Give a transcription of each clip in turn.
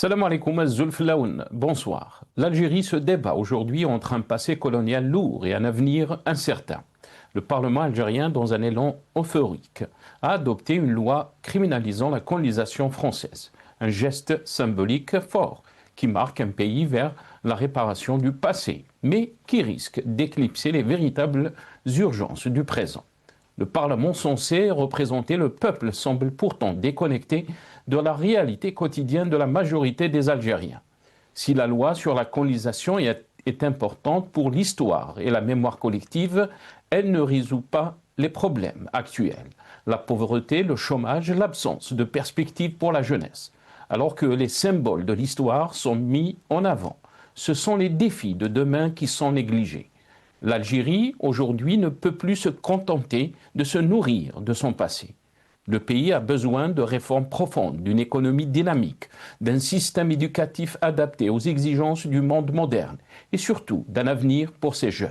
Salam alaikum az-Zulflaoun. Bonsoir. L'Algérie se débat aujourd'hui entre un passé colonial lourd et un avenir incertain. Le Parlement algérien, dans un élan euphorique, a adopté une loi criminalisant la colonisation française. Un geste symbolique fort qui marque un pays vers la réparation du passé, mais qui risque d'éclipser les véritables urgences du présent. Le Parlement censé représenter le peuple semble pourtant déconnecté de la réalité quotidienne de la majorité des Algériens. Si la loi sur la colonisation est importante pour l'histoire et la mémoire collective, elle ne résout pas les problèmes actuels. La pauvreté, le chômage, l'absence de perspectives pour la jeunesse. Alors que les symboles de l'histoire sont mis en avant, ce sont les défis de demain qui sont négligés. L'Algérie, aujourd'hui, ne peut plus se contenter de se nourrir de son passé. Le pays a besoin de réformes profondes, d'une économie dynamique, d'un système éducatif adapté aux exigences du monde moderne et surtout d'un avenir pour ces jeunes.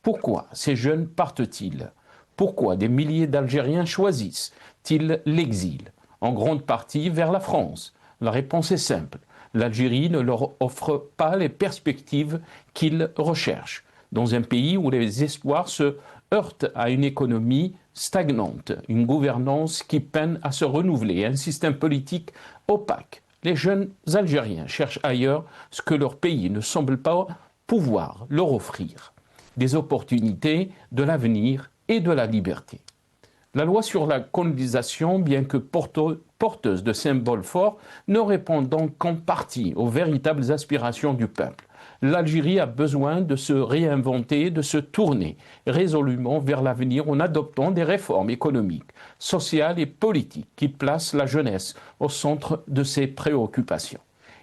Pourquoi ces jeunes partent-ils? Pourquoi des milliers d'Algériens choisissent-ils l'exil? En grande partie vers la France. La réponse est simple. L'Algérie ne leur offre pas les perspectives qu'ils recherchent. Dans un pays où les espoirs se heurtent à une économie stagnante, une gouvernance qui peine à se renouveler, un système politique opaque. Les jeunes Algériens cherchent ailleurs ce que leur pays ne semble pas pouvoir leur offrir, des opportunités, de l'avenir et de la liberté. La loi sur la colonisation, bien que porteuse de symboles forts, ne répond donc qu'en partie aux véritables aspirations du peuple. L'Algérie a besoin de se réinventer, de se tourner résolument vers l'avenir en adoptant des réformes économiques, sociales et politiques qui placent la jeunesse au centre de ses préoccupations.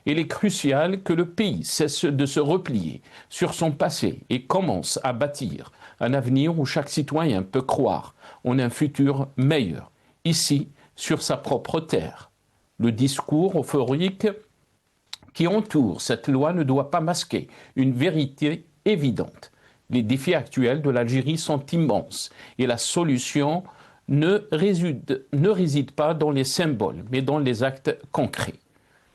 Il est crucial que le pays cesse de se replier sur son passé et commence à bâtir un avenir où chaque citoyen peut croire en un futur meilleur, ici, sur sa propre terre. Le discours euphorique qui entoure cette loi ne doit pas masquer une vérité évidente. Les défis actuels de l'Algérie sont immenses et la solution ne réside pas dans les symboles, mais dans les actes concrets.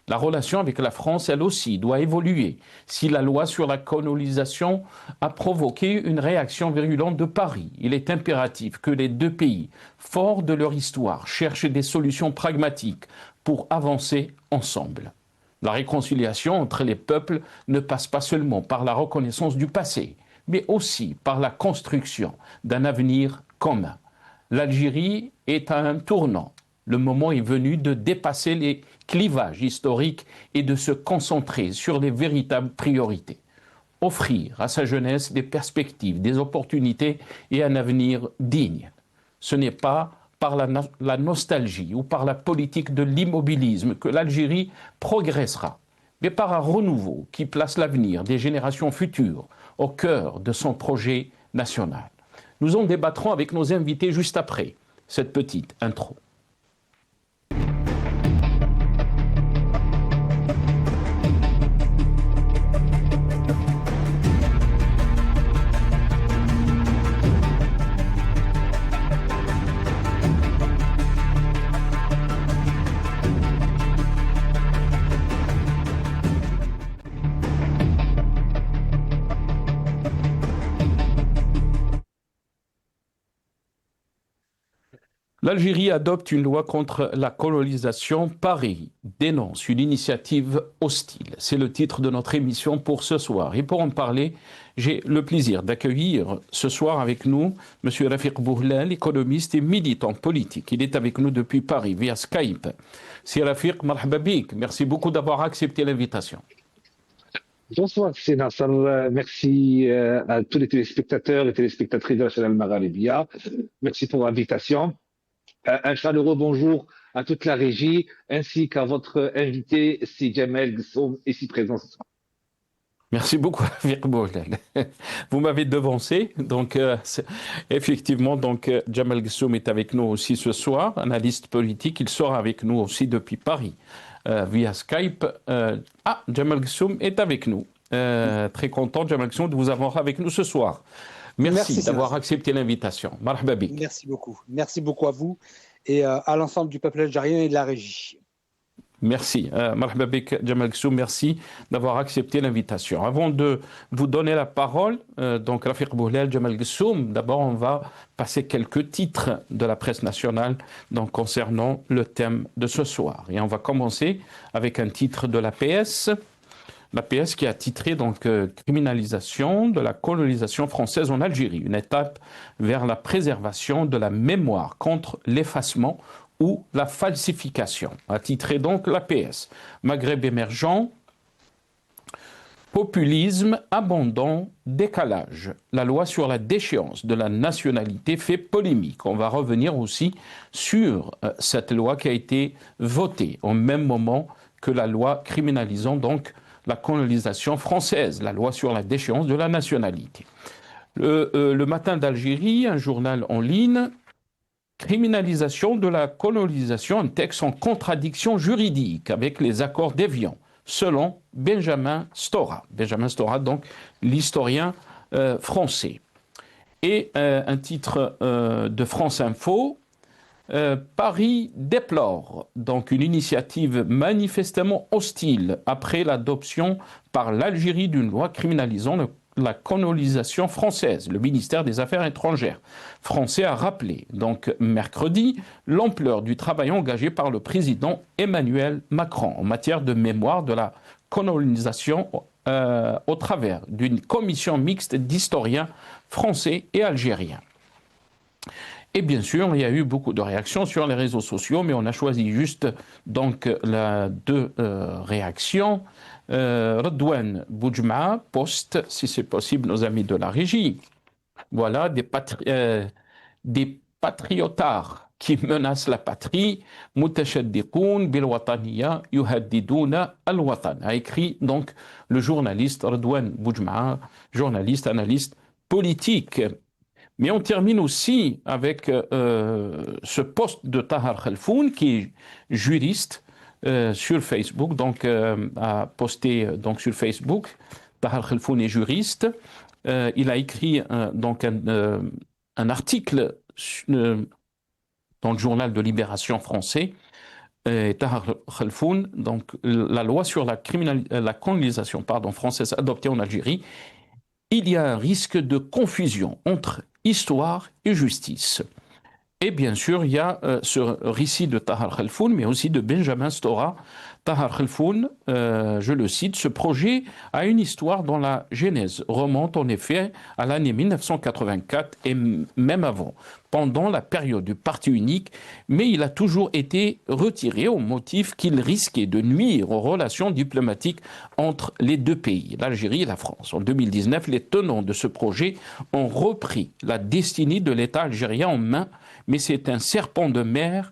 La relation avec la France, elle aussi, doit évoluer. Si la loi sur la colonisation a provoqué une réaction virulente de Paris, il est impératif que les deux pays, forts de leur histoire, cherchent des solutions pragmatiques pour avancer ensemble. La réconciliation entre les peuples ne passe pas seulement par la reconnaissance du passé, mais aussi par la construction d'un avenir commun. L'Algérie est à un tournant. Le moment est venu de dépasser les clivages historiques et de se concentrer sur les véritables priorités. Offrir à sa jeunesse des perspectives, des opportunités et un avenir digne. Ce n'est pas par la nostalgie ou par la politique de l'immobilisme que l'Algérie progressera, mais par un renouveau qui place l'avenir des générations futures au cœur de son projet national. Nous en débattrons avec nos invités juste après cette petite intro. L'Algérie adopte une loi contre la colonisation. Paris dénonce une initiative hostile. C'est le titre de notre émission pour ce soir. Et pour en parler, j'ai le plaisir d'accueillir ce soir avec nous M. Rafiq Bouhlal, économiste et militant politique. Il est avec nous depuis Paris via Skype. C'est Rafiq, marhaba bik. Merci beaucoup d'avoir accepté l'invitation. Bonsoir, c'est Nassar. Merci à tous les téléspectateurs et téléspectatrices de la chaîne Al-Magharibia. Merci pour l'invitation. Un chaleureux bonjour à toute la régie, ainsi qu'à votre invité, c'est Jamel Gsoum, ici présent ce soir. Merci beaucoup, Rafiq Bouhlal. Vous m'avez devancé, donc effectivement, Jamel Gsoum est avec nous aussi ce soir, analyste politique. Il sera avec nous aussi depuis Paris via Skype. Jamel Gsoum est avec nous. Très content, Jamel Gsoum, de vous avoir avec nous ce soir. Merci d'avoir accepté l'invitation. Marhaba bik. Merci beaucoup. Merci beaucoup à vous et à l'ensemble du peuple algérien et de la régie. Merci. Marhaba bik, Jamal Ghessoum, merci d'avoir accepté l'invitation. Avant de vous donner la parole, donc Rafiq Bouhlel, Jamal Ghessoum, d'abord on va passer quelques titres de la presse nationale donc, concernant le thème de ce soir. Et on va commencer avec un titre de l'APS. L'APS qui a titré donc Criminalisation de la colonisation française en Algérie, une étape vers la préservation de la mémoire contre l'effacement ou la falsification, a titré donc l'APS. Maghreb émergent, populisme, abandon, décalage. La loi sur la déchéance de la nationalité fait polémique. On va revenir aussi sur cette loi qui a été votée au même moment que la loi criminalisant donc la colonisation française, la loi sur la déchéance de la nationalité. Le Matin d'Algérie, un journal en ligne, criminalisation de la colonisation, un texte en contradiction juridique avec les accords d'Évian, selon Benjamin Stora. Benjamin Stora, donc l'historien français. Et un titre de France Info, Paris déplore donc une initiative manifestement hostile après l'adoption par l'Algérie d'une loi criminalisant la colonisation française. Le ministère des Affaires étrangères français a rappelé donc mercredi l'ampleur du travail engagé par le président Emmanuel Macron en matière de mémoire de la colonisation au travers d'une commission mixte d'historiens français et algériens. Et bien sûr, il y a eu beaucoup de réactions sur les réseaux sociaux, mais on a choisi juste donc deux réactions. Redouane Boujma poste, si c'est possible, nos amis de la régie. Voilà, des patriotards qui menacent la patrie. Mutashaddiqoun bil wataniya yuhaddidouna al watan, a écrit donc le journaliste Redouane Boujma, journaliste, analyste politique. Mais on termine aussi avec ce post de Tahar Khalfoun, qui est juriste sur Facebook, donc a posté donc sur Facebook. Tahar Khalfoun est juriste. Il a écrit donc un article dans le journal de Libération français. Tahar Khalfoun, donc la loi sur la colonisation française adoptée en Algérie, il y a un risque de confusion entre histoire et justice. Et bien sûr, il y a ce récit de Tahar Khalfoun, mais aussi de Benjamin Stora. Tahar Khalfoun, je le cite, ce projet a une histoire dont la genèse remonte en effet à l'année 1984 et même avant, pendant la période du parti unique, mais il a toujours été retiré au motif qu'il risquait de nuire aux relations diplomatiques entre les deux pays, l'Algérie et la France. En 2019, les tenants de ce projet ont repris la destinée de l'État algérien en main, mais c'est un serpent de mer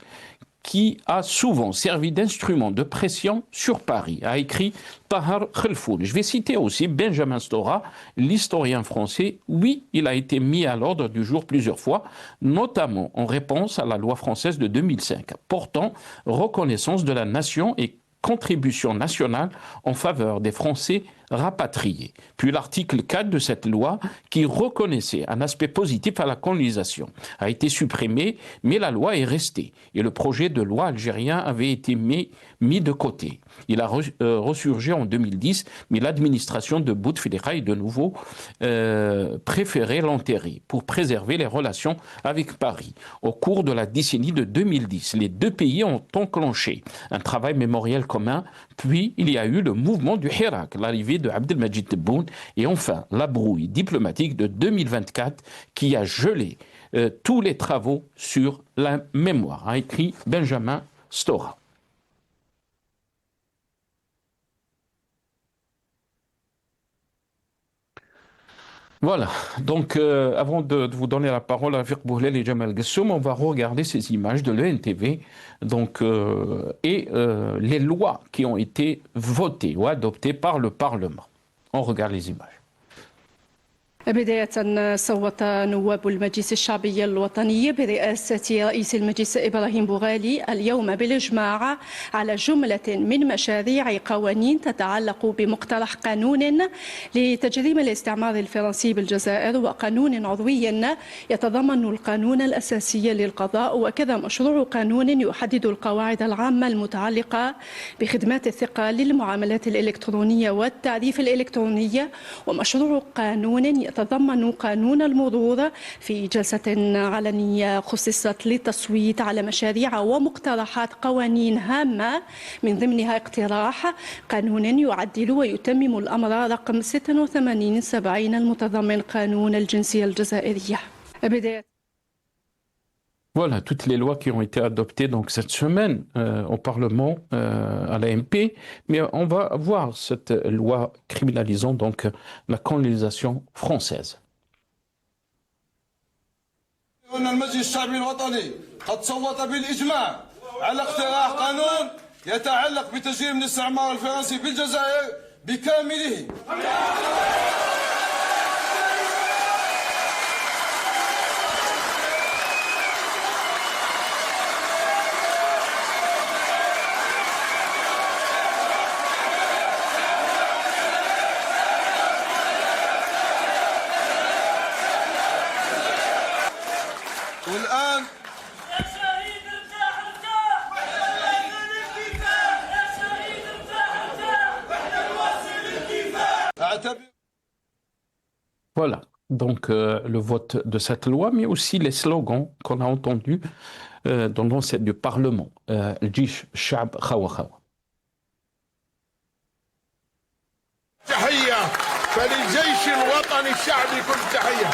qui a souvent servi d'instrument de pression sur Paris, a écrit Tahar Khalfoun. Je vais citer aussi Benjamin Stora, l'historien français. Oui, il a été mis à l'ordre du jour plusieurs fois, notamment en réponse à la loi française de 2005, portant reconnaissance de la nation et contribution nationale en faveur des Français rapatriés. Puis l'article 4 de cette loi, qui reconnaissait un aspect positif à la colonisation, a été supprimé, mais la loi est restée. Et le projet de loi algérien avait été mis de côté. Il a ressurgé en 2010, mais l'administration de Bouteflika est de nouveau préféré l'enterrer pour préserver les relations avec Paris. Au cours de la décennie de 2010, les deux pays ont enclenché un travail mémoriel commun, puis il y a eu le mouvement du Hirak, l'arrivée de Abdelmadjid Tebboune, et enfin la brouille diplomatique de 2024 qui a gelé tous les travaux sur la mémoire, a écrit Benjamin Stora. Voilà, donc avant de vous donner la parole à Rafiq Bouhlel et Jamal Ghessoum, on va regarder ces images de l'ENTV donc, et les lois qui ont été votées ou adoptées par le Parlement. On regarde les images. بداية صوت نواب المجلس الشعبي الوطني برئاسة رئيس المجلس إبراهيم بوغالي اليوم بالإجماع على جملة من مشاريع قوانين تتعلق بمقترح قانون لتجريم الاستعمار الفرنسي بالجزائر وقانون عضوي يتضمن القانون الأساسي للقضاء وكذا مشروع قانون يحدد القواعد العامة المتعلقة بخدمات الثقة للمعاملات الإلكترونية والتعريف الإلكتروني ومشروع قانون يتضمن قانون المرور في جلسة علنية خصصت للتصويت على مشاريع ومقترحات قوانين هامة من ضمنها اقتراح قانون يعدل ويتمم الأمر رقم 86/70 المتضمن قانون الجنسية الجزائرية. Voilà toutes les lois qui ont été adoptées donc cette semaine au Parlement, à l'AMP, mais on va voir cette loi criminalisant donc la colonisation française. المجلس الشعبي الوطني قد صوت بالإجماع على اقتراح قانون يتعلق بتجريم الاستعمار الفرنسي بالجزائر بكامله. والآن Voilà, donc le vote de cette loi, mais aussi les slogans qu'on a entendus dans l'enceinte du Parlement. الجيش الشعب خوا خوا. تحية فللجيش الوطني الشعبي كل تحية.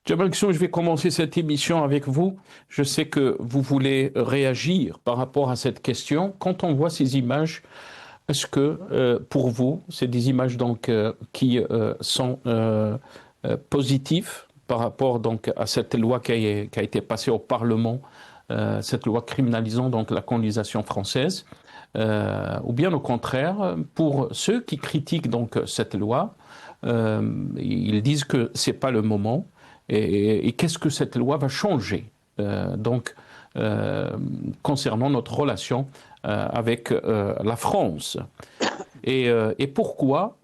Jamal Ksou, je vais commencer cette émission avec vous. Je sais que vous voulez réagir par rapport à cette question. Quand on voit ces images, est-ce que pour vous, c'est des images donc qui sont positives par rapport donc à cette loi qui a été passée au Parlement, cette loi criminalisant donc la colonisation française, ou bien au contraire, pour ceux qui critiquent donc cette loi, ils disent que c'est pas le moment. Et qu'est-ce que cette loi va changer concernant notre relation avec la France et pourquoi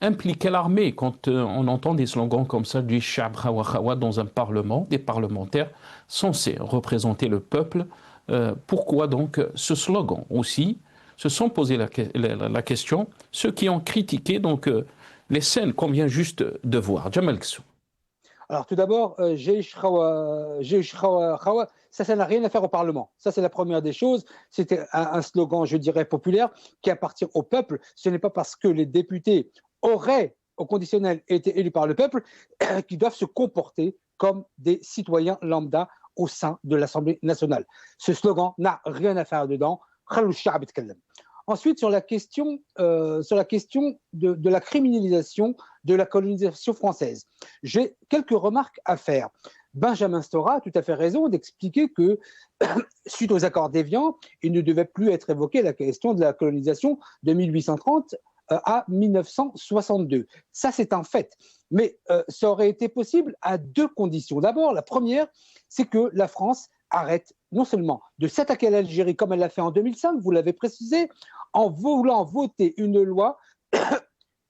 impliquer l'armée quand on entend des slogans comme ça du Shab Khawa Khawa dans un parlement, des parlementaires censés représenter le peuple, pourquoi donc ce slogan aussi se sont posé la question ceux qui ont critiqué donc les scènes qu'on vient juste de voir. Jamal Ksou. Alors tout d'abord, Jeish Khawa, ça n'a rien à faire au Parlement. Ça, c'est la première des choses. C'était un slogan, je dirais, populaire qui appartient au peuple. Ce n'est pas parce que les députés auraient, au conditionnel, été élus par le peuple qu'ils doivent se comporter comme des citoyens lambda au sein de l'Assemblée nationale. Ce slogan n'a rien à faire dedans. Ensuite, sur la question de la criminalisation de la colonisation française, j'ai quelques remarques à faire. Benjamin Stora a tout à fait raison d'expliquer que, suite aux accords d'Évian, il ne devait plus être évoqué la question de la colonisation de 1830 à 1962. Ça, c'est un fait. Mais ça aurait été possible à deux conditions. D'abord, la première, c'est que la France arrête non seulement de s'attaquer à l'Algérie comme elle l'a fait en 2005, vous l'avez précisé, en voulant voter une loi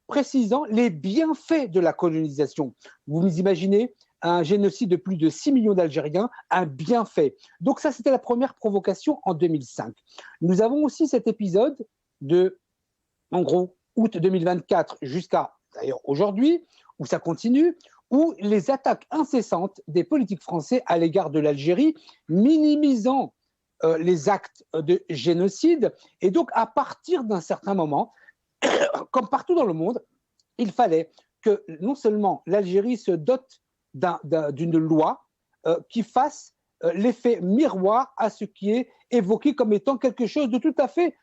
précisant les bienfaits de la colonisation. Vous imaginez un génocide de plus de 6 millions d'Algériens, un bienfait. Donc ça, c'était la première provocation en 2005. Nous avons aussi cet épisode de, en gros, août 2024 jusqu'à d'ailleurs aujourd'hui, où ça continue, où les attaques incessantes des politiques français à l'égard de l'Algérie, minimisant les actes de génocide. Et donc, à partir d'un certain moment, comme partout dans le monde, il fallait que non seulement l'Algérie se dote d'une loi qui fasse l'effet miroir à ce qui est évoqué comme étant quelque chose de tout à fait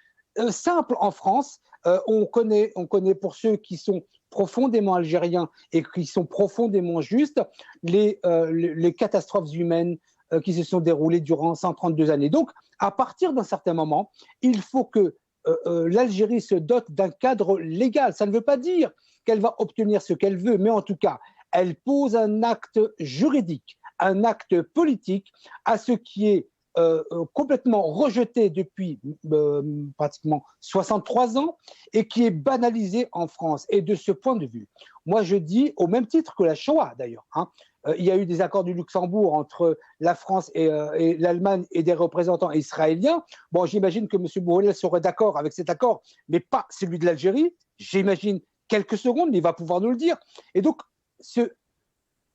simple en France. On connaît pour ceux qui sont profondément algériens et qui sont profondément justes les catastrophes humaines qui se sont déroulées durant 132 années. Donc, à partir d'un certain moment, il faut que l'Algérie se dote d'un cadre légal. Ça ne veut pas dire qu'elle va obtenir ce qu'elle veut, mais en tout cas, elle pose un acte juridique, un acte politique à ce qui est complètement rejeté depuis pratiquement 63 ans et qui est banalisé en France. Et de ce point de vue, moi je dis, au même titre que la Shoah d'ailleurs, il y a eu des accords du Luxembourg entre la France et l'Allemagne et des représentants israéliens. Bon, j'imagine que M. Bouhelel serait d'accord avec cet accord, mais pas celui de l'Algérie. J'imagine quelques secondes, mais il va pouvoir nous le dire. Et donc, ce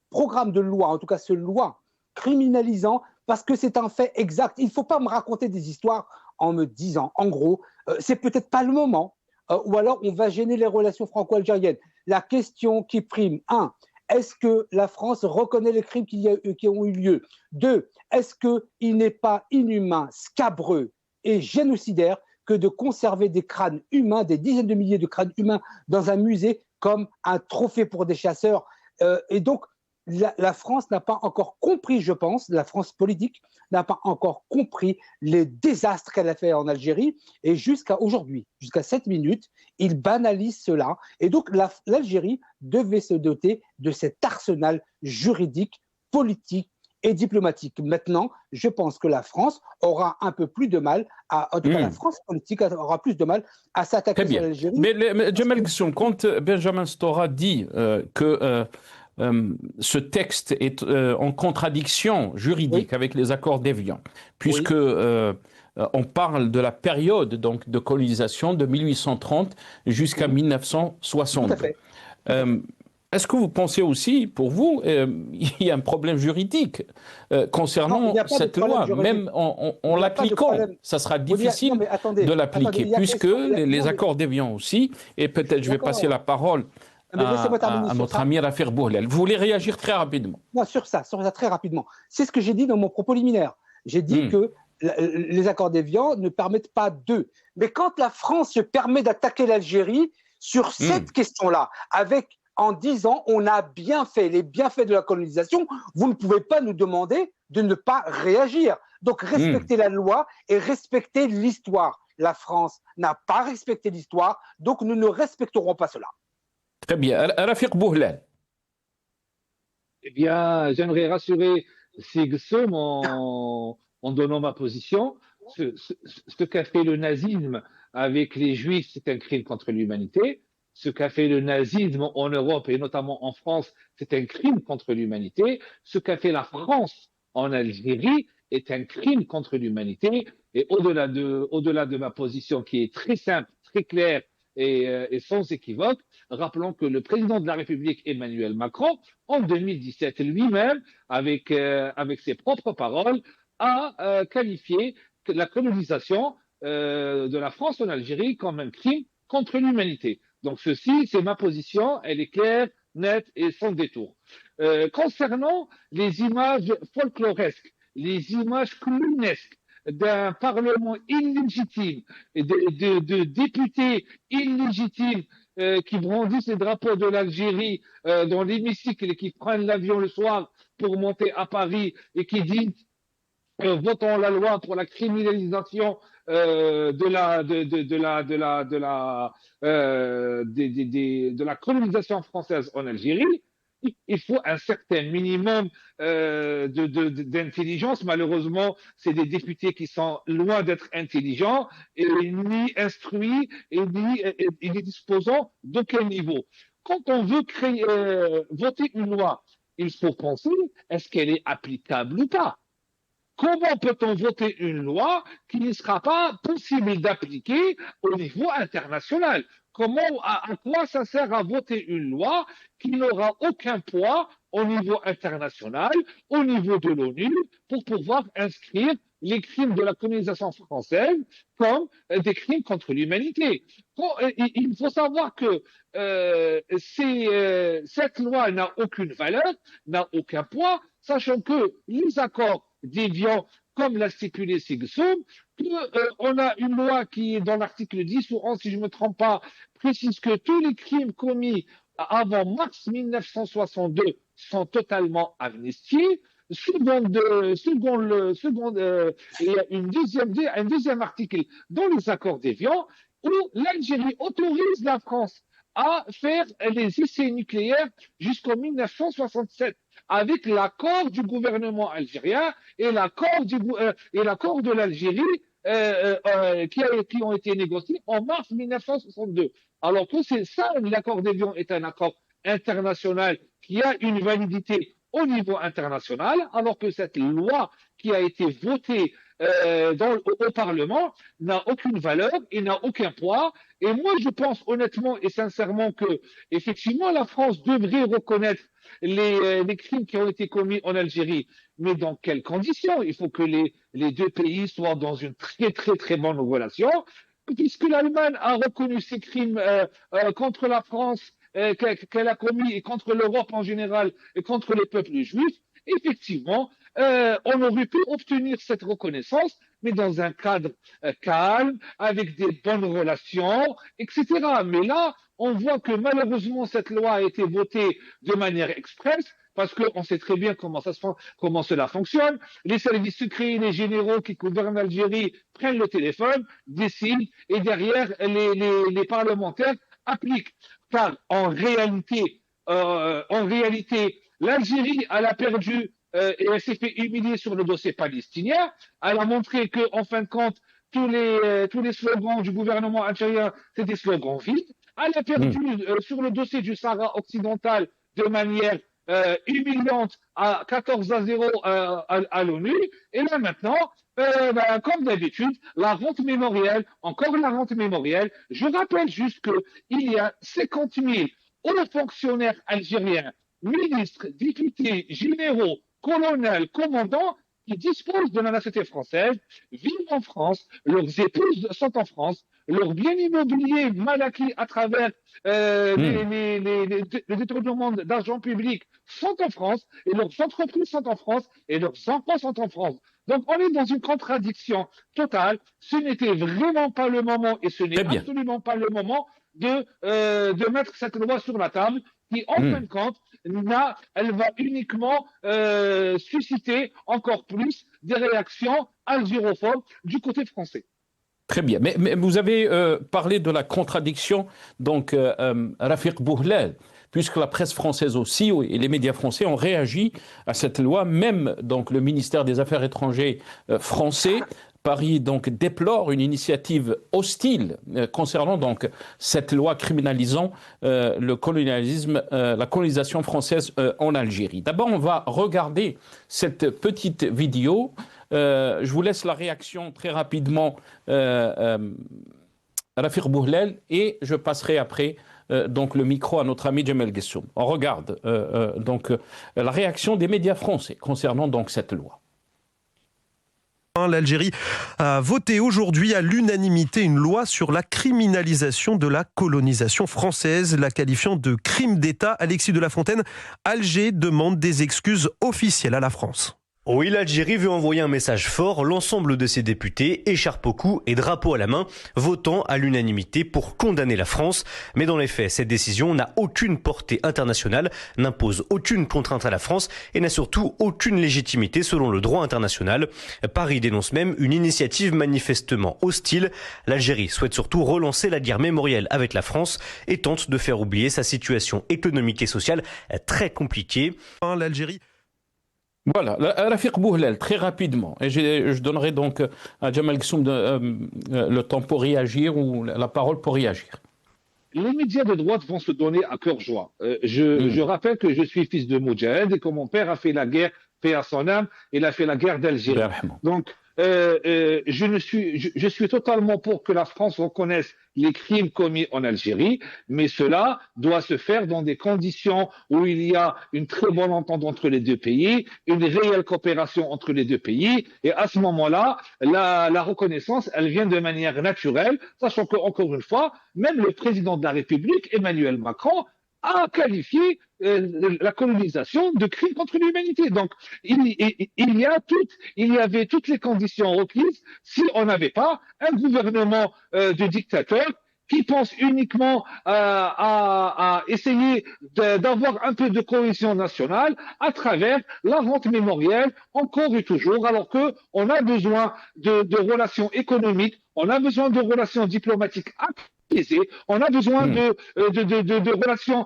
programme de loi, en tout cas ce loi criminalisant, parce que c'est un fait exact. Il ne faut pas me raconter des histoires en me disant, en gros, c'est peut-être pas le moment, ou alors on va gêner les relations franco-algériennes. La question qui prime, 1, est-ce que la France reconnaît les crimes qui ont eu lieu? 2, est-ce qu'il n'est pas inhumain, scabreux et génocidaire que de conserver des crânes humains, des dizaines de milliers de crânes humains dans un musée comme un trophée pour des chasseurs? Et donc, la France n'a pas encore compris, je pense, la France politique n'a pas encore compris les désastres qu'elle a fait en Algérie. Et jusqu'à aujourd'hui, jusqu'à cette minute, ils banalisent cela. Et donc, l'Algérie devait se doter de cet arsenal juridique, politique et diplomatique. Maintenant, je pense que la France aura un peu plus de mal, en tout cas la France politique aura plus de mal à s'attaquer sur l'Algérie. Mais Djemal Ghassoum, quand Benjamin Stora dit que ce texte est en contradiction juridique avec les accords d'Évian, puisque on parle de la période donc, de colonisation de 1830 jusqu'à 1960. Tout à fait. Est-ce que vous pensez aussi, pour vous, il y a un problème juridique concernant cette loi? Même en l'appliquant, ça sera difficile de l'appliquer, puisque les accords d'Évian aussi, et peut-être je vais passer la parole à notre ami Rafik Bouhelel. Vous voulez réagir très rapidement? Non, sur ça très rapidement. C'est ce que j'ai dit dans mon propos liminaire. J'ai dit que les accords d'Évian ne permettent pas d'eux. Mais quand la France se permet d'attaquer l'Algérie sur cette question-là, en disant on a bien fait les bienfaits de la colonisation, vous ne pouvez pas nous demander de ne pas réagir. Donc respectez la loi et respectez l'histoire. La France n'a pas respecté l'histoire, donc nous ne respecterons pas cela. Très bien. Rafik Bouhelel. Eh bien, j'aimerais rassurer Ghassoum en donnant ma position. Ce qu'a fait le nazisme avec les Juifs, c'est un crime contre l'humanité. Ce qu'a fait le nazisme en Europe et notamment en France, c'est un crime contre l'humanité. Ce qu'a fait la France en Algérie est un crime contre l'humanité. Et au-delà de ma position qui est très simple, très claire et sans équivoque, rappelons que le président de la République, Emmanuel Macron, en 2017, lui-même, avec ses propres paroles, a qualifié la colonisation de la France en Algérie comme un crime contre l'humanité. Donc ceci, c'est ma position, elle est claire, nette et sans détour. Concernant les images folkloresques, les images clownesques d'un parlement illégitime, de députés illégitimes qui brandissent les drapeaux de l'Algérie dans l'hémicycle et qui prennent l'avion le soir pour monter à Paris et qui disent votons la loi pour la criminalisation de la colonisation française en Algérie. Il faut un certain minimum d'intelligence. Malheureusement, c'est des députés qui sont loin d'être intelligents et ni instruits et ni disposant d'aucun niveau. Quand on veut voter une loi, il faut penser, est-ce qu'elle est applicable ou pas? Comment peut-on voter une loi qui ne sera pas possible d'appliquer au niveau international? À quoi ça sert à voter une loi qui n'aura aucun poids au niveau international, au niveau de l'ONU, pour pouvoir inscrire les crimes de la colonisation française comme des crimes contre l'humanité? Il faut savoir que cette loi n'a aucune valeur, n'a aucun poids, sachant que les accords déviants, comme l'a stipulé Sigsoum, on a une loi qui est dans l'article 10 ou 11, si je ne me trompe pas, précise que tous les crimes commis avant mars 1962 sont totalement amnistiés. Il y a un deuxième article dans les accords d'Évian où l'Algérie autorise la France à faire les essais nucléaires jusqu'en 1967 avec l'accord du gouvernement algérien et l'accord de l'Algérie qui ont été négociés en mars 1962. Alors que c'est ça, l'accord d'Évian est un accord international qui a une validité au niveau international, alors que cette loi qui a été votée au Parlement n'a aucune valeur et n'a aucun poids. Et moi, je pense honnêtement et sincèrement que, effectivement, la France devrait reconnaître les crimes qui ont été commis en Algérie. Mais dans quelles conditions? Il faut que les deux pays soient dans une très, très, très bonne relation. Puisque l'Allemagne a reconnu ces crimes contre la France, qu'elle a commis et contre l'Europe en général et contre les peuples juifs, effectivement, on aurait pu obtenir cette reconnaissance, mais dans un cadre calme, avec des bonnes relations, etc. Mais là, on voit que malheureusement, cette loi a été votée de manière express, parce qu'on sait très bien comment cela fonctionne. Les services secrets et les généraux qui gouvernent l'Algérie prennent le téléphone, décident, et derrière, les parlementaires appliquent. Car en réalité, l'Algérie, elle a perdu et elle s'est fait humilier sur le dossier palestinien. Elle a montré qu'en fin de compte, tous les slogans du gouvernement algérien, c'est des slogans vides. Elle a perdu sur le dossier du Sahara occidental de manière humiliante à 14-0 à l'ONU. Et là maintenant, comme d'habitude, la rente mémorielle, encore la rente mémorielle. Je rappelle juste qu'il y a 50 000 hauts fonctionnaires algériens, ministres, députés, généraux, colonels, commandants, qui disposent de la nationalité française, vivent en France, leurs épouses sont en France, leurs biens immobiliers mal acquis à travers les détournements d'argent public sont en France, et leurs entreprises sont en France, et leurs enfants sont en France. Donc on est dans une contradiction totale. Ce n'était vraiment pas le moment, et ce n'est absolument pas le moment de mettre cette loi sur la table, qui en fin de compte, elle va uniquement susciter encore plus des réactions algérophobes du côté français. Très bien, mais vous avez parlé de la contradiction, donc Rafiq Bouhlel, puisque la presse française aussi et les médias français ont réagi à cette loi, même donc le ministère des Affaires étrangères français. Paris donc déplore une initiative hostile concernant donc cette loi criminalisant le colonialisme, la colonisation française en Algérie. D'abord, on va regarder cette petite vidéo. Je vous laisse la réaction très rapidement, Rafiq Bouhlel, et je passerai après donc le micro à notre ami Djamel Gessoum. On regarde donc la réaction des médias français concernant donc cette loi. L'Algérie a voté aujourd'hui à l'unanimité une loi sur la criminalisation de la colonisation française, la qualifiant de crime d'État. Alexis de la Fontaine, Alger demande des excuses officielles à la France. Oui, l'Algérie veut envoyer un message fort. L'ensemble de ses députés, écharpe au cou et drapeau à la main, votant à l'unanimité pour condamner la France. Mais dans les faits, cette décision n'a aucune portée internationale, n'impose aucune contrainte à la France et n'a surtout aucune légitimité selon le droit international. Paris dénonce même une initiative manifestement hostile. L'Algérie souhaite surtout relancer la guerre mémorielle avec la France et tente de faire oublier sa situation économique et sociale très compliquée. L'Algérie. Voilà, Rafiq Bouhlel, très rapidement, et je donnerai donc à Djamel Gessoum le temps pour réagir ou la parole pour réagir. Les médias de droite vont se donner à cœur joie. Je rappelle que je suis fils de Moudjahid et que mon père a fait la guerre, paix à son âme, il a fait la guerre d'Algérie. Donc, je suis totalement pour que la France reconnaisse les crimes commis en Algérie, mais cela doit se faire dans des conditions où il y a une très bonne entente entre les deux pays, une réelle coopération entre les deux pays, et à ce moment-là, la reconnaissance, elle vient de manière naturelle, sachant que, encore une fois, même le président de la République, Emmanuel Macron, a qualifié la colonisation de crime contre l'humanité. Donc, il y avait toutes les conditions requises si on n'avait pas un gouvernement de dictateurs qui pense uniquement à essayer d'avoir un peu de cohésion nationale à travers la rente mémorielle, encore et toujours, alors qu'on a besoin de relations économiques, on a besoin de relations diplomatiques apaisées, on a besoin de relations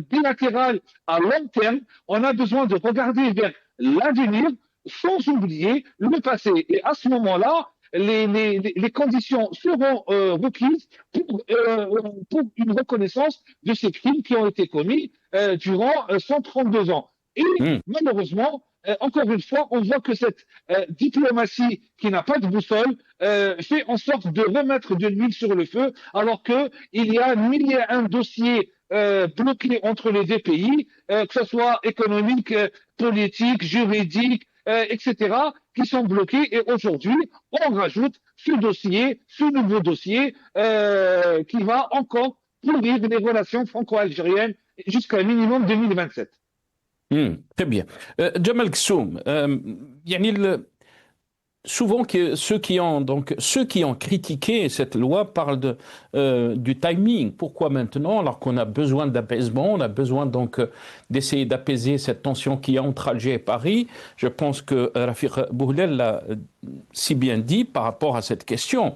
bilatérales à long terme, on a besoin de regarder vers l'avenir sans oublier le passé. Et à ce moment-là, les conditions seront requises pour une reconnaissance de ces crimes qui ont été commis durant 132 ans. Et malheureusement, encore une fois, on voit que cette diplomatie qui n'a pas de boussole fait en sorte de remettre de l'huile sur le feu, alors qu'il y a 1001 dossiers bloqués entre les deux pays, que ce soit économique, politique, juridique, etc., qui sont bloqués. Et aujourd'hui, on rajoute ce nouveau dossier qui va encore pourrir les relations franco-algériennes jusqu'à minimum 2027. Très bien. Jamal Ksoum, souvent que ceux qui ont critiqué cette loi parlent du timing. Pourquoi maintenant, alors qu'on a besoin d'apaisement, on a besoin donc d'essayer d'apaiser cette tension qu'il y a entre Alger et Paris. Je pense que Rafiq Bouhlel l'a si bien dit par rapport à cette question.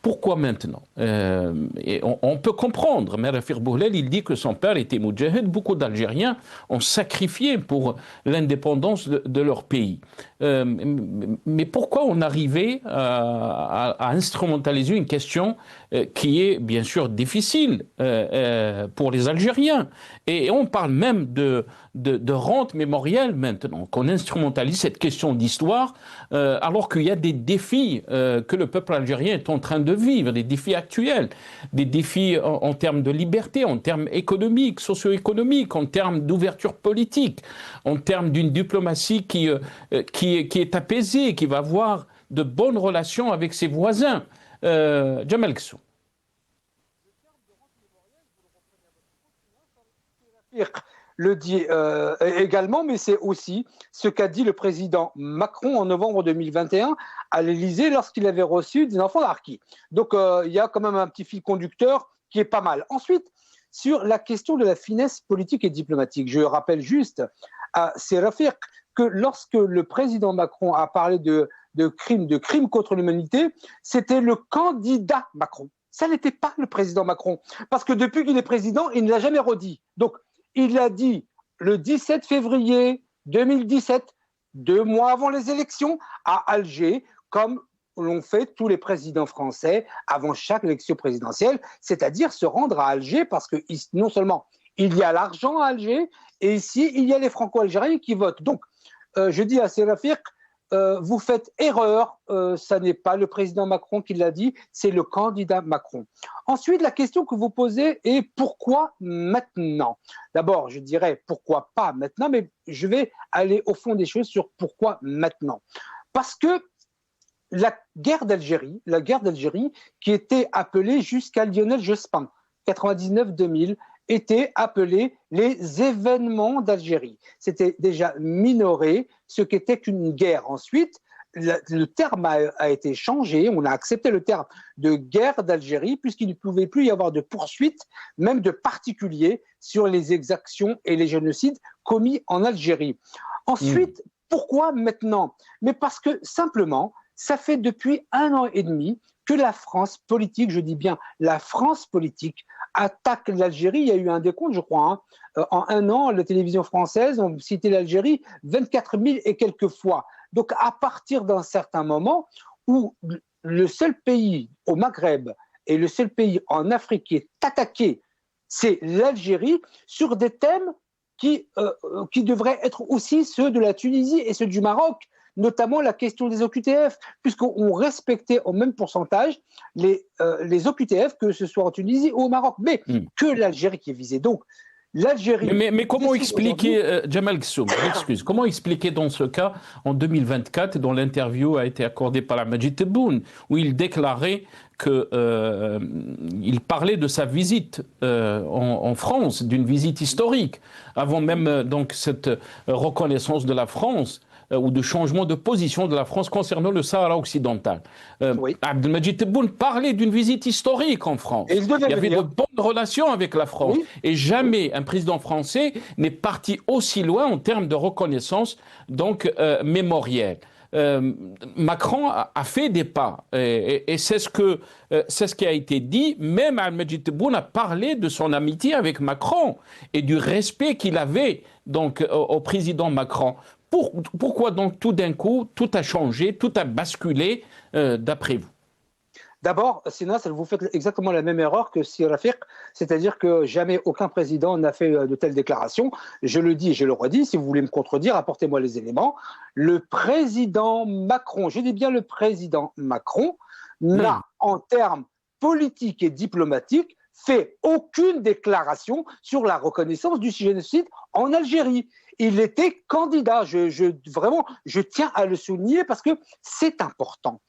Pourquoi maintenant et on peut comprendre, mais Rafiq Bouhlel, il dit que son père était moudjahid. Beaucoup d'Algériens ont sacrifié pour l'indépendance de leur pays. Mais pourquoi on arrivait à instrumentaliser une question qui est bien sûr difficile pour les Algériens? Et on parle même de rente mémorielle maintenant, qu'on instrumentalise cette question d'histoire, alors qu'il y a des défis que le peuple algérien est en train de vivre, des défis actuels, des défis en termes de liberté, en termes économiques, socio-économiques, en termes d'ouverture politique, en termes d'une diplomatie qui est apaisée, qui va avoir de bonnes relations avec ses voisins. Jamal Ksoum. Le dit également, mais c'est aussi ce qu'a dit le président Macron en novembre 2021 à l'Élysée lorsqu'il avait reçu des enfants d'Arki. Donc il y a quand même un petit fil conducteur qui est pas mal. Ensuite, sur la question de la finesse politique et diplomatique, je rappelle juste à Rafiq que lorsque le président Macron a parlé de crimes contre l'humanité, c'était le candidat Macron. Ça n'était pas le président Macron. Parce que depuis qu'il est président, il ne l'a jamais redit. Donc, il l'a dit le 17 février 2017, 2 mois avant les élections, à Alger, comme l'ont fait tous les présidents français avant chaque élection présidentielle, c'est-à-dire se rendre à Alger parce que non seulement il y a l'argent à Alger, et ici, il y a les franco-algériens qui votent. Donc, je dis à Rafiq, vous faites erreur, ça n'est pas le président Macron qui l'a dit, c'est le candidat Macron. Ensuite, la question que vous posez est pourquoi maintenant? D'abord, je dirais pourquoi pas maintenant, mais je vais aller au fond des choses sur pourquoi maintenant. Parce que la guerre d'Algérie qui était appelée jusqu'à Lionel Jospin, 99-2000, était appelée les événements d'Algérie. C'était déjà minoré ce qu'était qu'une guerre. Ensuite, le terme a été changé, on a accepté le terme de guerre d'Algérie puisqu'il ne pouvait plus y avoir de poursuites, même de particuliers, sur les exactions et les génocides commis en Algérie. Ensuite, pourquoi maintenant? Mais parce que simplement, ça fait depuis 1 an et demi que la France politique, je dis bien la France politique, attaque l'Algérie. Il y a eu un décompte, je crois. En 1 an, la télévision française a cité l'Algérie 24 000 et quelques fois. Donc, à partir d'un certain moment où le seul pays au Maghreb et le seul pays en Afrique qui est attaqué, c'est l'Algérie, sur des thèmes qui devraient être aussi ceux de la Tunisie et ceux du Maroc, notamment la question des OQTF, puisqu'on respectait au même pourcentage les OQTF, que ce soit en Tunisie ou au Maroc, mais que l'Algérie qui est visée. Donc, L'Algérie. Mais comment expliquer, Jamal Ghassoum, excuse, comment expliquer dans ce cas, en 2024, dont l'interview a été accordée par Majid Tebboune, où il déclarait qu'il parlait de sa visite en France, d'une visite historique, avant même donc cette reconnaissance de la France, ou de changement de position de la France concernant le Sahara occidental. Oui. Abdelmajid Tebboune parlait d'une visite historique en France. Et il y avait de bonnes relations avec la France. Oui. Et jamais un président français n'est parti aussi loin en termes de reconnaissance donc mémorielle. Macron a fait des pas et c'est ce qui a été dit. Même Abdelmajid Tebboune a parlé de son amitié avec Macron et du respect qu'il avait donc au président Macron. Pourquoi donc tout d'un coup, tout a changé, tout a basculé d'après vous? D'abord, Sinas, vous faites exactement la même erreur que Sir Rafik, c'est-à-dire que jamais aucun président n'a fait de telles déclarations. Je le dis et je le redis, si vous voulez me contredire, apportez-moi les éléments. Le président Macron, je dis bien le président Macron, n'a en termes politiques et diplomatiques fait aucune déclaration sur la reconnaissance du génocide en Algérie. Il était candidat, vraiment, je tiens à le souligner parce que c'est important.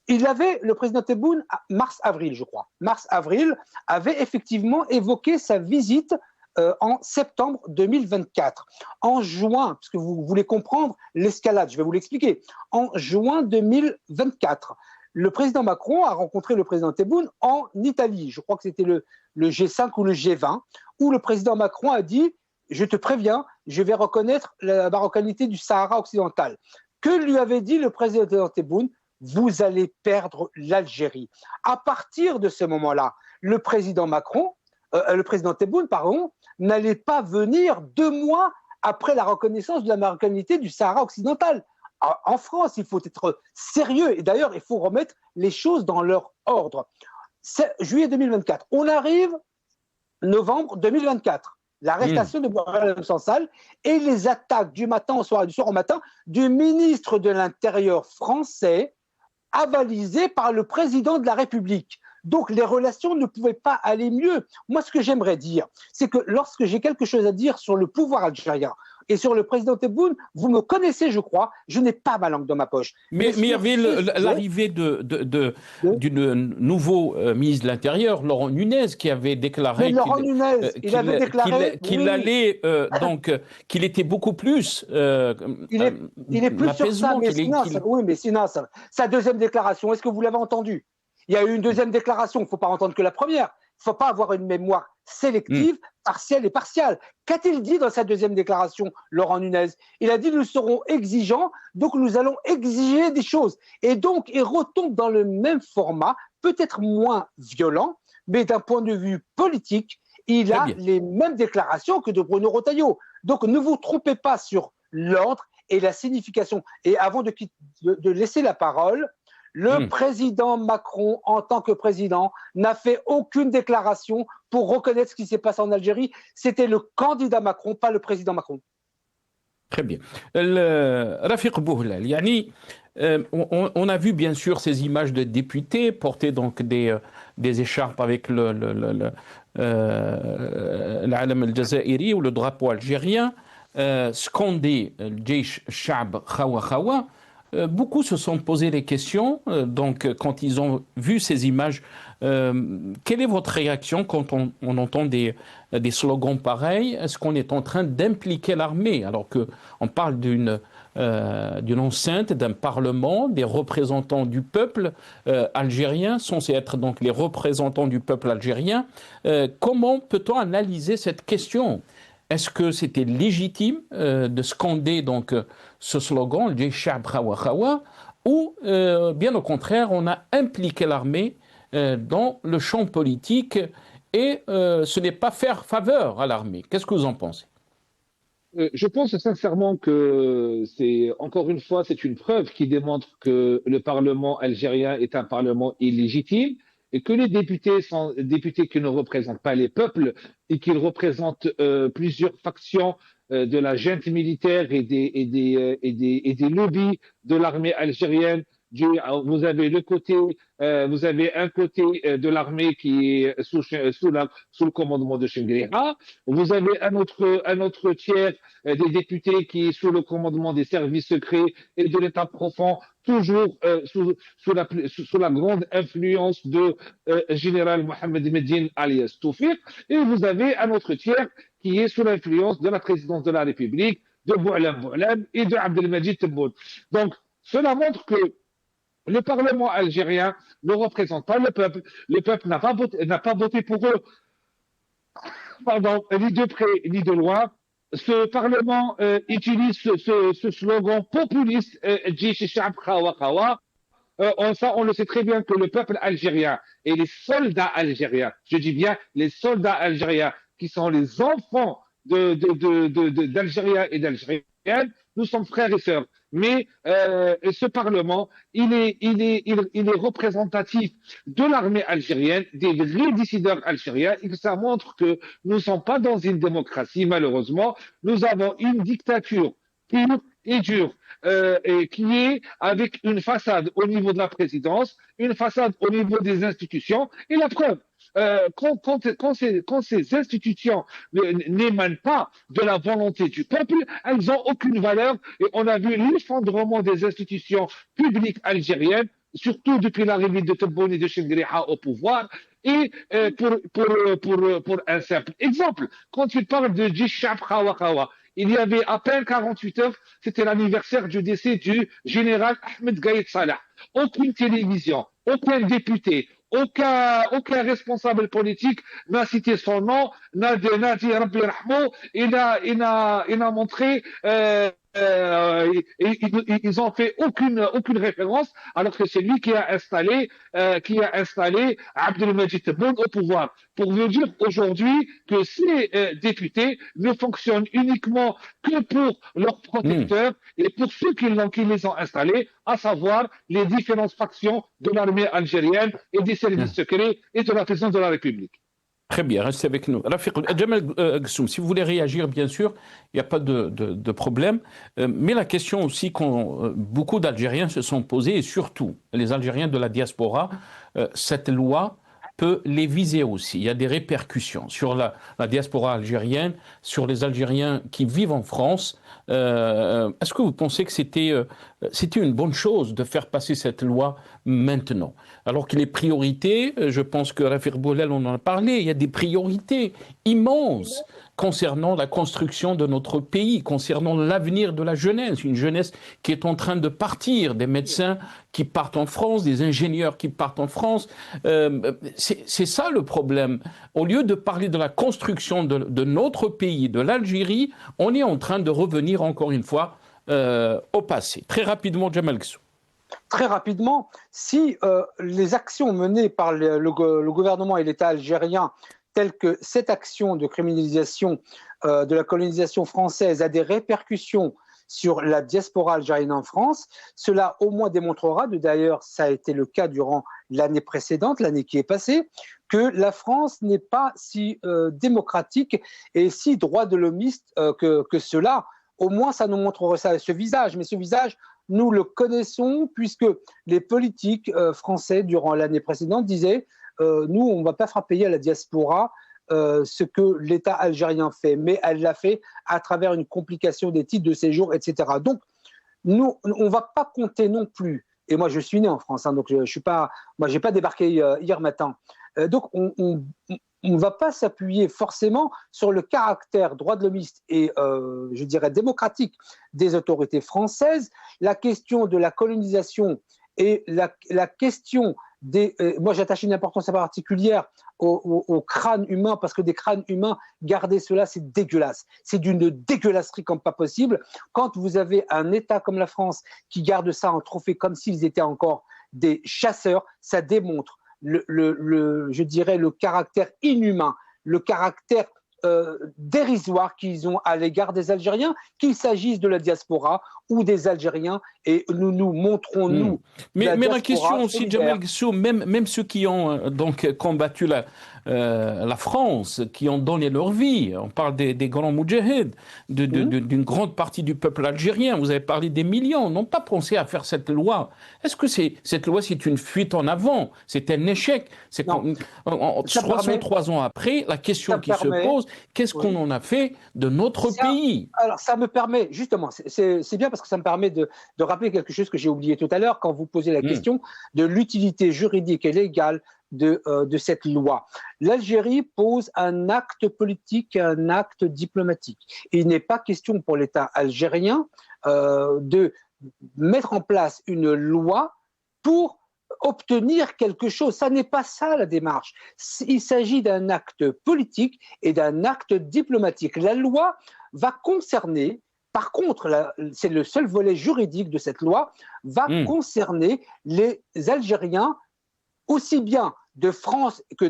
Le président Tebboune, mars-avril, je crois, mars-avril, avait effectivement évoqué sa visite en septembre 2024. En juin, parce que vous voulez comprendre l'escalade, je vais vous l'expliquer, en juin 2024, le président Macron a rencontré le président Tebboune en Italie. Je crois que c'était le G5 ou le G20, où le président Macron a dit « Je te préviens, je vais reconnaître la marocanité du Sahara occidental ». Que lui avait dit le président Tebboune? Vous allez perdre l'Algérie. À partir de ce moment-là, le président Tebboune, n'allait pas venir 2 mois après la reconnaissance de la marocanité du Sahara occidental. En France, il faut être sérieux et d'ailleurs, il faut remettre les choses dans leur ordre. C'est juillet 2024. On arrive novembre 2024. L'arrestation de Boualem Sansal et les attaques du matin au soir et du soir au matin du ministre de l'Intérieur français avalisé par le président de la République. Donc les relations ne pouvaient pas aller mieux. Moi, ce que j'aimerais dire, c'est que lorsque j'ai quelque chose à dire sur le pouvoir algérien et sur le président Tebboune, vous me connaissez, je crois, je n'ai pas ma langue dans ma poche. Mais il y avait l'arrivée d'une nouveau ministre de l'Intérieur, Laurent Nunez, qui avait déclaré qu'il allait qu'il était beaucoup plus. Il est plus sur ça, mais Sinas, sa deuxième déclaration, est-ce que vous l'avez entendu? Il y a eu une deuxième déclaration, il ne faut pas entendre que la première. Il ne faut pas avoir une mémoire sélective, partielle et partiale. Qu'a-t-il dit dans sa deuxième déclaration, Laurent Nunez? Il a dit « nous serons exigeants, donc nous allons exiger des choses ». Et donc, il retombe dans le même format, peut-être moins violent, mais d'un point de vue politique, il a les mêmes déclarations que de Bruno Retailleau. Donc, ne vous trompez pas sur l'ordre et la signification. Et avant de laisser la parole, le président Macron, en tant que président, n'a fait aucune déclaration pour reconnaître ce qui s'est passé en Algérie. C'était le candidat Macron, pas le président Macron. Très bien. Rafiq Bouhlal, on a vu bien sûr ces images de députés porter donc des écharpes avec l'Alam al-Jazairi ou le drapeau algérien, scander le Jaish Sha'b Khawa Khawa. Beaucoup se sont posé les questions, donc quand ils ont vu ces images, quelle est votre réaction quand on entend des slogans pareils? Est-ce qu'on est en train d'impliquer l'armée alors qu'on parle d'une enceinte, d'un parlement, des représentants du peuple algérien, censés être donc les représentants du peuple algérien? Comment peut-on analyser cette question? Est-ce que c'était légitime de scander donc ce slogan, le Jaish Sha'b Khawa Khawa, ou bien au contraire, on a impliqué l'armée dans le champ politique et ce n'est pas faire faveur à l'armée? Qu'est-ce que vous en pensez? Je pense sincèrement que encore une fois, c'est une preuve qui démontre que le Parlement algérien est un Parlement illégitime et que les députés sont députés qui ne représentent pas les peuples et qu'ils représentent plusieurs factions de la junte militaire et des lobbies de l'armée algérienne vous avez vous avez un côté de l'armée qui est sous le commandement de Chengrera. Vous avez un autre tiers des députés qui est sous le commandement des services secrets et de l'État profond, toujours sous la grande influence de général Mohamed Medine alias Toufiq. Et vous avez un autre tiers qui est sous l'influence de la présidence de la République, de Boualem et de Abdelmajid Tebboune. Donc, cela montre que le Parlement algérien ne représente pas le peuple. Le peuple n'a pas voté pour eux, ni de près ni de loin. Ce Parlement utilise ce slogan populiste, on le sait très bien que le peuple algérien et les soldats algériens, je dis bien les soldats algériens, qui sont les enfants d'Algériens et d'Algériennes, nous sommes frères et sœurs. Mais ce Parlement, il est représentatif de l'armée algérienne, des vrais décideurs algériens, et ça montre que nous ne sommes pas dans une démocratie, malheureusement. Nous avons une dictature pure et dure, et qui est avec une façade au niveau de la présidence, une façade au niveau des institutions, et la preuve. Quand ces institutions n'émanent pas de la volonté du peuple, elles n'ont aucune valeur. Et on a vu l'effondrement des institutions publiques algériennes, surtout depuis l'arrivée de Tebboune et de Chengrera au pouvoir. Et pour un simple exemple, quand il parle de Jishab Khawa Khawa, il y avait à peine 48 heures, c'était l'anniversaire du décès du général Ahmed Gaïd Salah. Aucune télévision, aucun député, aucun responsable politique n'a cité son nom, n'a dit Rabbi Rahmo, il n'a montré, ils ont fait aucune référence, alors que c'est lui qui a installé Abdelmajid Tebboune au pouvoir. Pour vous dire aujourd'hui que ces députés ne fonctionnent uniquement que pour leurs protecteurs et pour ceux qui les ont installés, à savoir les différentes factions de l'armée algérienne et des services secrets et de la présidence de la République. Très bien, restez avec nous. Rafiq Jamal Ghassoum, si vous voulez réagir, bien sûr, il n'y a pas de problème. Mais la question aussi que beaucoup d'Algériens se sont posées, et surtout les Algériens de la diaspora, cette loi peut les viser aussi. Il y a des répercussions sur la diaspora algérienne, sur les Algériens qui vivent en France. Est-ce que vous pensez que c'était une bonne chose de faire passer cette loi maintenant? Alors que les priorités, je pense que Rafiq Boulel, on en a parlé, il y a des priorités immenses concernant la construction de notre pays, concernant l'avenir de la jeunesse, une jeunesse qui est en train de partir, des médecins qui partent en France, des ingénieurs qui partent en France. C'est ça le problème. Au lieu de parler de la construction de notre pays, de l'Algérie, on est en train de revenir encore une fois au passé. Très rapidement, Jamal Ghassoum. Très rapidement, si les actions menées par le gouvernement et l'État algérien, telles que cette action de criminalisation de la colonisation française, a des répercussions sur la diaspora algérienne en France, cela au moins démontrera, d'ailleurs ça a été le cas durant l'année précédente, l'année qui est passée, que la France n'est pas si démocratique et si droit de l'homiste que cela. Au moins ça nous montrera ça, ce visage, mais ce visage, nous le connaissons puisque les politiques français durant l'année précédente disaient nous, on ne va pas faire payer à la diaspora ce que l'État algérien fait, mais elle l'a fait à travers une complication des titres de séjour, etc. Donc, nous, on ne va pas compter non plus. Et moi, je suis né en France, hein, donc je suis pas, moi, j'ai pas débarqué hier matin. Donc, on ne va pas s'appuyer forcément sur le caractère droit de l'homiste et, je dirais, démocratique des autorités françaises. La question de la colonisation et la question moi, j'attache une importance particulière au crâne humain, parce que des crânes humains, garder cela, c'est dégueulasse. C'est d'une dégueulasserie comme pas possible. Quand vous avez un État comme la France qui garde ça en trophée comme s'ils étaient encore des chasseurs, ça démontre je dirais, le caractère inhumain, le caractère dérisoire qu'ils ont à l'égard des Algériens, qu'il s'agisse de la diaspora ou des Algériens et nous montrons, nous. Mais la question aussi, Djamel Guessou, même ceux qui ont donc combattu la France, qui ont donné leur vie, on parle des grands moudjahids, d'une grande partie du peuple algérien, vous avez parlé des millions, n'ont pas pensé à faire cette loi. Est-ce que cette loi, c'est une fuite en avant? C'est un échec? 63 ans après, la question qui se pose, qu'est-ce qu'on en a fait de notre pays? Alors, ça me permet, justement, c'est bien parce que ça me permet de rappeler quelque chose que j'ai oublié tout à l'heure quand vous posez la question de l'utilité juridique et légale de cette loi. L'Algérie pose un acte politique et un acte diplomatique. Il n'est pas question pour l'État algérien de mettre en place une loi pour obtenir quelque chose. Ça n'est pas ça la démarche. Il s'agit d'un acte politique et d'un acte diplomatique. La loi va concerner, par contre, c'est le seul volet juridique de cette loi, va concerner les Algériens aussi bien de France que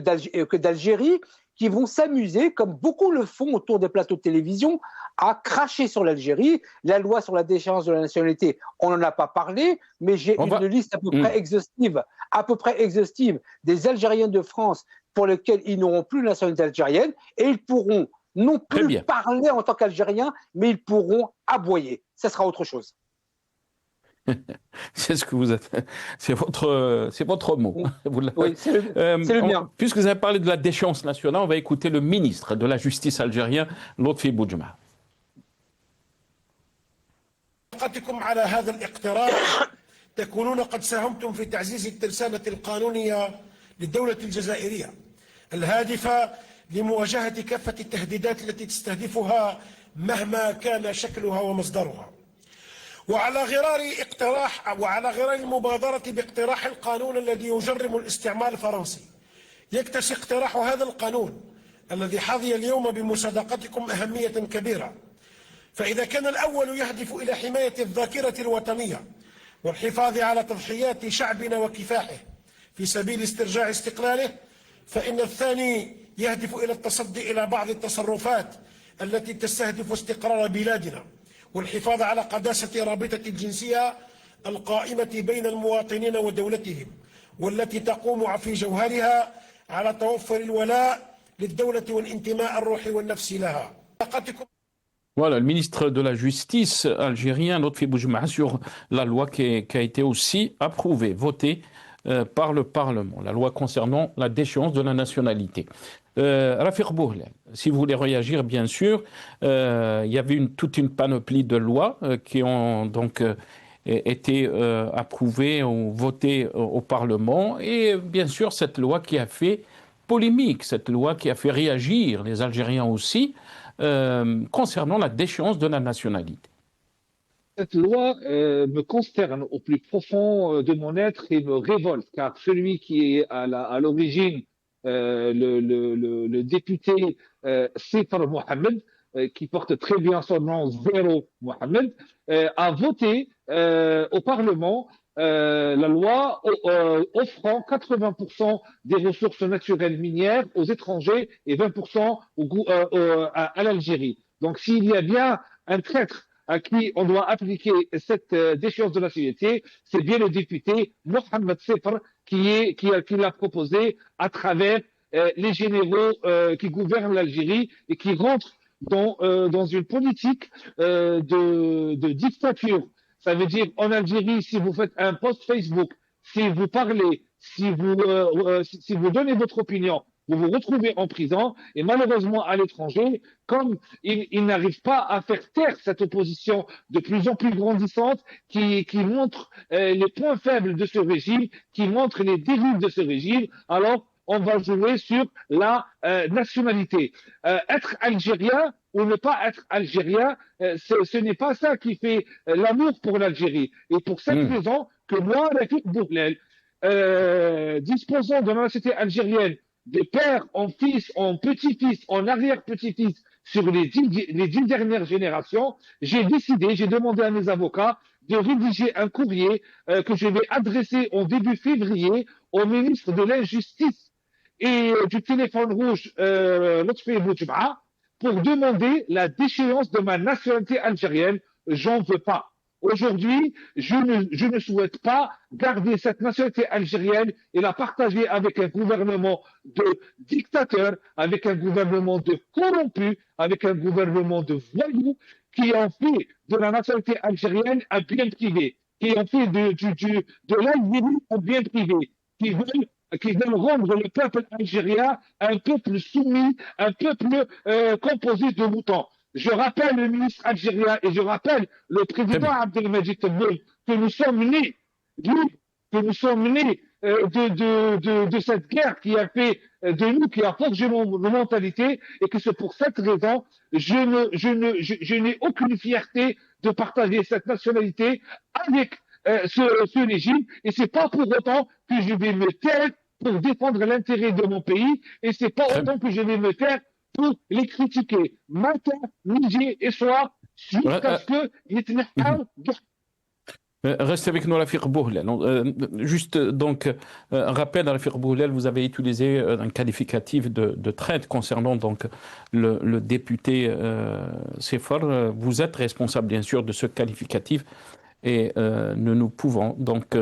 d'Algérie, qui vont s'amuser, comme beaucoup le font autour des plateaux de télévision, à cracher sur l'Algérie. La loi sur la déchéance de la nationalité, on n'en a pas parlé, mais j'ai une liste à peu près exhaustive des Algériens de France pour lesquels ils n'auront plus la nationalité algérienne, et ils pourront non plus parler en tant qu'Algériens, mais ils pourront aboyer. Ça sera autre chose. C'est ce que vous êtes. C'est votre mot. Oui, c'est le mien. Puisque vous avez parlé de la déchéance nationale, on va écouter le ministre de la Justice algérien, Lotfi Boudjma. على هذا الاقتراح تكونون قد ساهمتم في تعزيز الترسانة القانونية للدولة الجزائرية الهادفة لمواجهة كافة التهديدات التي تستهدفها مهما كان شكلها ومصدرها. وعلى غرار المبادرة باقتراح القانون الذي يجرم الاستعمار الفرنسي يكتسي اقتراح هذا القانون الذي حظي اليوم بمصادقتكم أهمية كبيرة. فإذا كان الأول يهدف إلى حماية الذاكرة الوطنية والحفاظ على تضحيات شعبنا وكفاحه في سبيل استرجاع استقلاله، فإن الثاني يهدف إلى التصدي إلى بعض التصرفات التي تستهدف استقرار بلادنا والحفاظ على قداسة رابطة الجنسية القائمة بين المواطنين ودولتهم والتي تقوم في جوهرها على توفر الولاء للدولة والانتماء الروحي والنفسي لها. Voilà, le ministre de la Justice algérien, Lotfi Boudjma, sur la loi qui a été aussi approuvée, votée par le Parlement, la loi concernant la déchéance de la nationalité. Rafiq Bouhlel, si vous voulez réagir, bien sûr, il y avait toute une panoplie de lois qui ont donc été approuvées ou votées au Parlement, et bien sûr cette loi qui a fait polémique, cette loi qui a fait réagir les Algériens aussi, concernant la déchéance de la nationalité. Cette loi me consterne au plus profond de mon être et me révolte, car celui qui est à l'origine, le député Sifr Mohamed, qui porte très bien son nom, Zéro Mohamed, a voté au Parlement la loi offrant 80% des ressources naturelles minières aux étrangers et 20% à l'Algérie. Donc s'il y a bien un traître à qui on doit appliquer cette déchéance de la nationalité, c'est bien le député Mohamed Sifr qui l'a proposé à travers les généraux qui gouvernent l'Algérie et qui rentrent dans une politique de dictature. Ça veut dire, en Algérie, si vous faites un post Facebook, si vous parlez, si vous donnez votre opinion, vous vous retrouvez en prison. Et malheureusement, à l'étranger, comme ils n'arrivent pas à faire taire cette opposition de plus en plus grandissante, qui montre les points faibles de ce régime, qui montre les dérives de ce régime, alors on va jouer sur la nationalité. Être algérien ou ne pas être algérien, ce n'est pas ça qui fait l'amour pour l'Algérie. Et pour cette raison que moi, Rafiq Bouhlel, disposant de la nationalité algérienne, de père en fils, en petit-fils, en arrière-petit-fils, sur les 10 dernières générations, j'ai demandé à mes avocats de rédiger un courrier que je vais adresser en début février au ministre de l'Injustice et du téléphone rouge, Lotfi Boudjma, pour demander la déchéance de ma nationalité algérienne. J'en veux pas. Aujourd'hui, je ne souhaite pas garder cette nationalité algérienne et la partager avec un gouvernement de dictateurs, avec un gouvernement de corrompus, avec un gouvernement de voyous qui ont fait de la nationalité algérienne un bien privé, qui ont fait de l'Algérie un bien privé, qui veulent rendre le peuple algérien un peuple soumis, un peuple composé de moutons. Je rappelle le ministre algérien et je rappelle le président Abdelmajid Tebboune que nous sommes nés, que nous sommes nés de cette guerre qui a fait de nous, qui a forgé nos mentalités, et que c'est pour cette raison je n'ai aucune fierté de partager cette nationalité avec ce régime, et c'est pas pour autant que je vais me taire pour défendre l'intérêt de mon pays, et c'est pas autant que je vais me taire pour les critiquer matin, midi et soir jusqu'à ce qu'ils Restez avec nous, Rafiq Bouhlel. Juste donc, un rappel, Rafiq Bouhlel, vous avez utilisé un qualificatif de traite concernant donc le député Sefor. Vous êtes responsable, bien sûr, de ce qualificatif et nous pouvons donc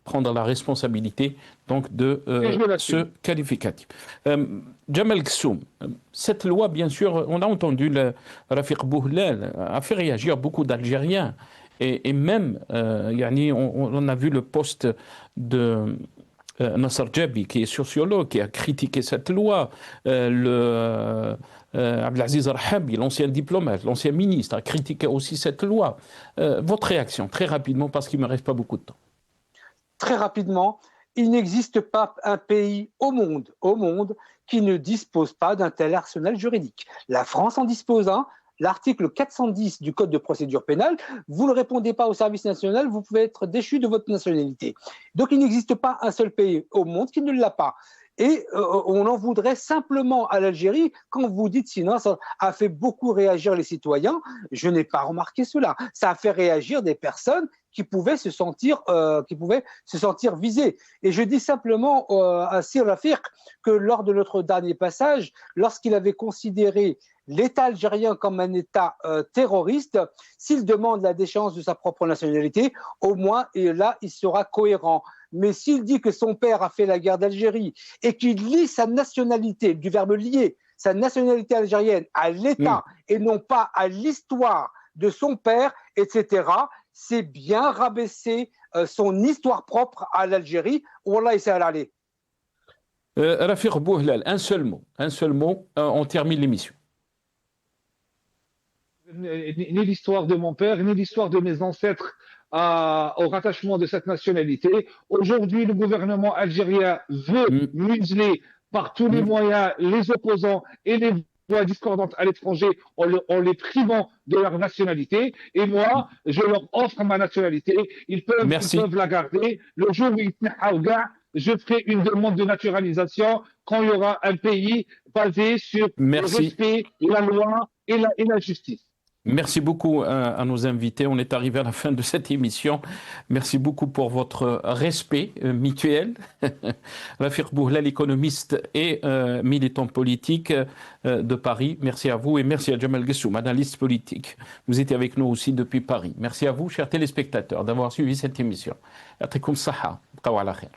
prendre la responsabilité donc de ce qualificatif. Jamal Ghessoum, cette loi, bien sûr, on a entendu Rafiq Bouhlel a fait réagir beaucoup d'Algériens et même on a vu le poste de Nasser Djabi, qui est sociologue, qui a critiqué cette loi. Abdelaziz Rahabi, l'ancien diplomate, l'ancien ministre, a critiqué aussi cette loi. Votre réaction, très rapidement, parce qu'il ne me reste pas beaucoup de temps. Très rapidement, il n'existe pas un pays au monde qui ne dispose pas d'un tel arsenal juridique. La France en dispose un. L'article 410 du Code de procédure pénale, vous ne répondez pas au service national, vous pouvez être déchu de votre nationalité. Donc il n'existe pas un seul pays au monde qui ne l'a pas. Et on en voudrait simplement à l'Algérie quand vous dites sinon ça a fait beaucoup réagir les citoyens. Je n'ai pas remarqué cela. Ça a fait réagir des personnes qui pouvaient se sentir visées. Et je dis simplement à Sir Rafiq que lors de notre dernier passage, lorsqu'il avait considéré l'État algérien comme un État terroriste, s'il demande la déchéance de sa propre nationalité, au moins, et là, il sera cohérent. Mais s'il dit que son père a fait la guerre d'Algérie et qu'il lie sa nationalité, du verbe lier, sa nationalité algérienne à l'État et non pas à l'histoire de son père, etc., c'est bien rabaisser son histoire propre à l'Algérie. Wallah, il s'est allé. Rafiq Bouhlel, un seul mot, on termine l'émission. Ni l'histoire de mon père, ni l'histoire de mes ancêtres au rattachement de cette nationalité. Aujourd'hui, le gouvernement algérien veut museler par tous les moyens les opposants et les voix discordantes à l'étranger en les privant de leur nationalité. Et moi, je leur offre ma nationalité. Ils peuvent la garder. Le jour où ils je ferai une demande de naturalisation quand il y aura un pays basé sur le respect, la loi et la justice. Merci beaucoup à nos invités. On est arrivé à la fin de cette émission. Merci beaucoup pour votre respect mutuel. Rafiq Bouhlel, économiste et militant politique de Paris. Merci à vous et merci à Jamal Ghessoum, analyste politique. Vous étiez avec nous aussi depuis Paris. Merci à vous, chers téléspectateurs, d'avoir suivi cette émission. Yatikum saha. Bqaw ala khair.